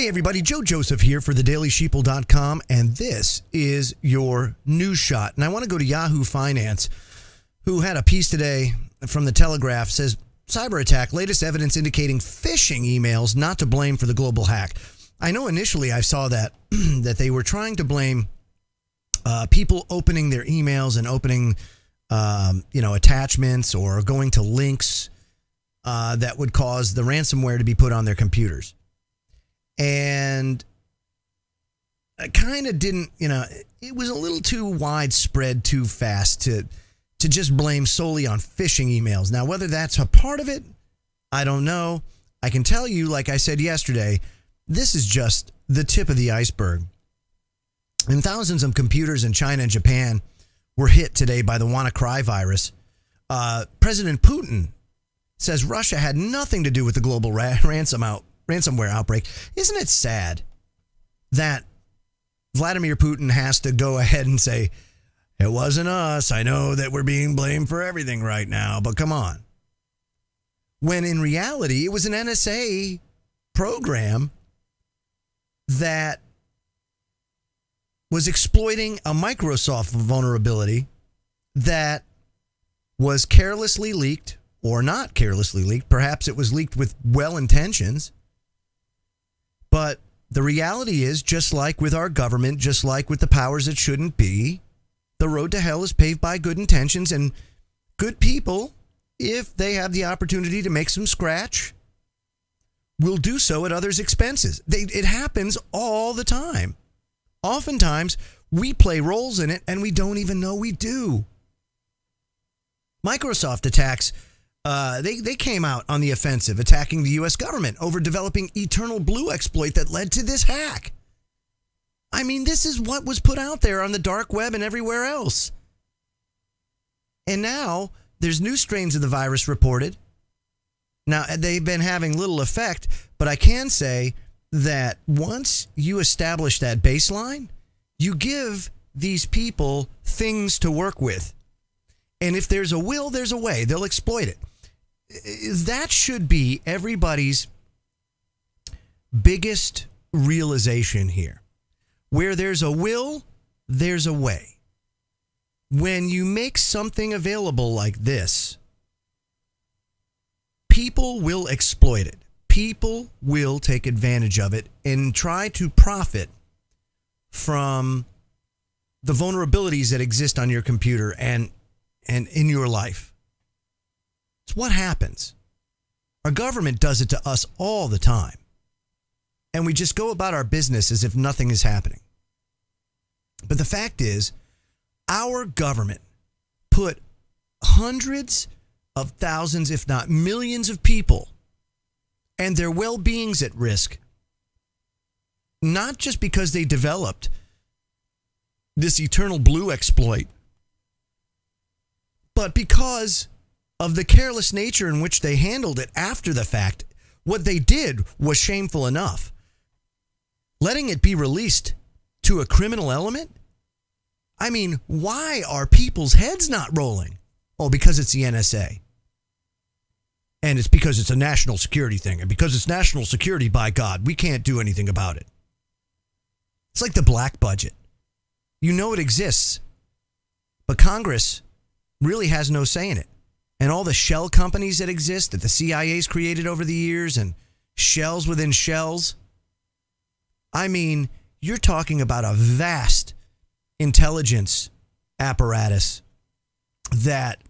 Hey everybody, Joe Joseph here for thedailysheeple.com, and this is your news shot. And I want to go to Yahoo Finance, who had a piece today from the Telegraph, says, cyber attack, latest evidence indicating phishing emails not to blame for the global hack. I know initially I saw that, that they were trying to blame people opening their emails and opening, attachments or going to links that would cause the ransomware to be put on their computers. And I kind of didn't, it was a little too widespread too fast to just blame solely on phishing emails. Now, whether that's a part of it, I don't know. I can tell you, like I said yesterday, this is just the tip of the iceberg. And thousands of computers in China and Japan were hit today by the WannaCry virus. President Putin says Russia had nothing to do with the global ransomware outbreak. Isn't it sad that Vladimir Putin has to go ahead and say, it wasn't us. I know that we're being blamed for everything right now, but come on. When in reality, it was an NSA program that was exploiting a Microsoft vulnerability that was carelessly leaked or not carelessly leaked. Perhaps it was leaked with well intentions. But the reality is, just like with our government, just like with the powers that shouldn't be, the road to hell is paved by good intentions, and good people, if they have the opportunity to make some scratch, will do so at others' expenses. It happens all the time. Oftentimes, we play roles in it and we don't even know we do. Microsoft attacks. They came out on the offensive, attacking the U.S. government over developing Eternal Blue exploit that led to this hack. I mean, this is what was put out there on the dark web and everywhere else. And now there's new strains of the virus reported. Now, they've been having little effect, but I can say that once you establish that baseline, you give these people things to work with. And if there's a will, there's a way. They'll exploit it. That should be everybody's biggest realization here. Where there's a will, there's a way. When you make something available like this, people will exploit it. People will take advantage of it and try to profit from the vulnerabilities that exist on your computer and in your life. It's what happens. Our government does it to us all the time. And we just go about our business as if nothing is happening. But the fact is, our government put hundreds of thousands, if not millions of people and their well-beings at risk. Not just because they developed this Eternal Blue exploit, but because of the careless nature in which they handled it after the fact. What they did was shameful enough. Letting it be released to a criminal element? I mean, why are people's heads not rolling? Oh, because it's the NSA. And it's because it's a national security thing. And because it's national security, by God, we can't do anything about it. It's like the black budget. You know it exists, but Congress really has no say in it. And all the shell companies that exist that the CIA's created over the years and shells within shells. I mean, you're talking about a vast intelligence apparatus that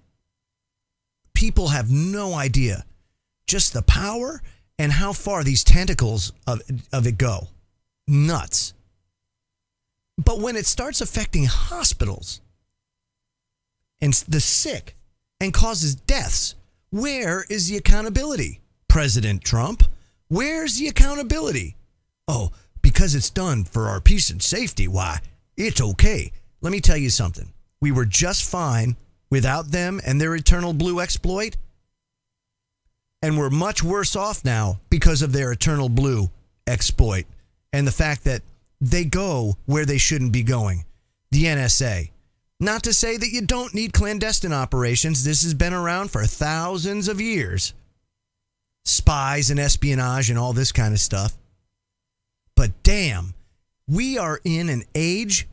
people have no idea just the power and how far these tentacles of it go. Nuts. But when it starts affecting hospitals and the sick and causes deaths, where is the accountability? President Trump, where's the accountability? Oh, because it's done for our peace and safety, why, it's okay. Let me tell you something. We were just fine without them and their Eternal Blue exploit. And we're much worse off now because of their Eternal Blue exploit and the fact that they go where they shouldn't be going. The NSA. Not to say that you don't need clandestine operations. This has been around for thousands of years. Spies and espionage and all this kind of stuff. But damn, we are in an age,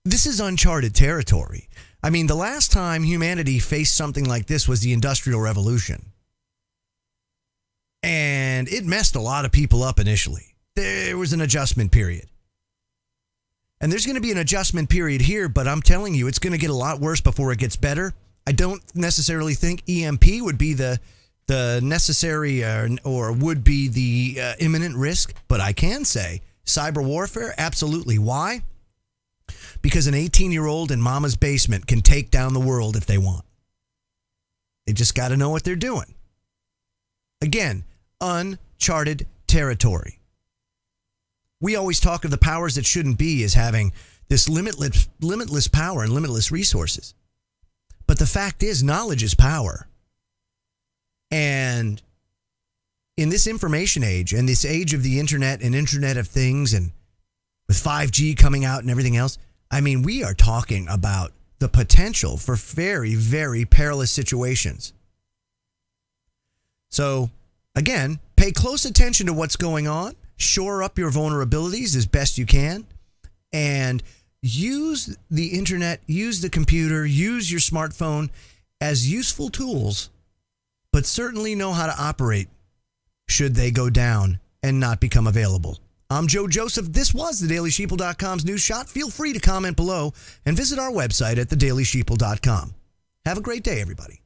this is uncharted territory. I mean, the last time humanity faced something like this was the Industrial Revolution. And it messed a lot of people up initially. There was an adjustment period. And there's going to be an adjustment period here, but I'm telling you, it's going to get a lot worse before it gets better. I don't necessarily think EMP would be the necessary or would be the imminent risk, but I can say cyber warfare, absolutely. Why? Because an 18-year-old in mama's basement can take down the world if they want. They just got to know what they're doing. Again, uncharted territory. We always talk of the powers that shouldn't be as having this limitless power and limitless resources. But the fact is, knowledge is power. And in this information age and this age of the internet and Internet of Things, and with 5G coming out and everything else, I mean, we are talking about the potential for very, very perilous situations. So, again, pay close attention to what's going on. Shore up your vulnerabilities as best you can. And use the internet, use the computer, use your smartphone as useful tools, but certainly know how to operate should they go down and not become available. I'm Joe Joseph. This was thedailysheeple.com's News Shot. Feel free to comment below and visit our website at thedailysheeple.com. Have a great day, everybody.